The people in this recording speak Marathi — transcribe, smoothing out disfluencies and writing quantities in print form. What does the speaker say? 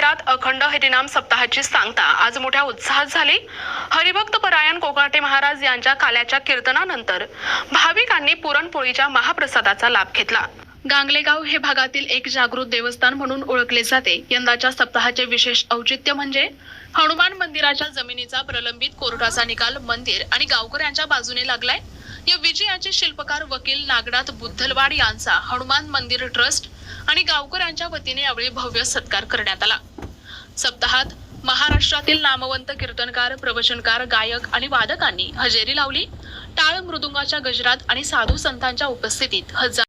मंदिरात अखंड हरिनाम सप्ताहाची सांगता आज मोठ्या उत्साहात झाली। हरिभक्त परायण कोकणाटे महाराज यांच्या काल्याच्या कीर्तनानंतर भाविकांनी पुरणपोळीच्या महाप्रसादाचा लाभ घेतला। गांगलेगाव हे भागातील एक जागृत देवस्थान म्हणून ओळखले जाते। यंदाच्या सप्ताहाचे विशेष औचित्य म्हणजे हनुमान मंदिराच्या जमिनीचा प्रलंबित कोर्टाचा निकाल मंदिर आणि गावकऱ्यांच्या बाजूने लागलाय। या विजयाचे शिल्पकार वकील नागनाथ बुद्धलवाड यांचा हनुमान मंदिर ट्रस्ट आणि गावकऱ्यांच्या वतीने यावेळी भव्य सत्कार करण्यात आला। सप्ताहात महाराष्ट्रातील नामवंत कीर्तनकार, प्रवचनकार, गायक आणि वादकांनी हजेरी लावली। टाळ मृदुंगाच्या गजरात आणि साधू संतांच्या उपस्थितीत हजार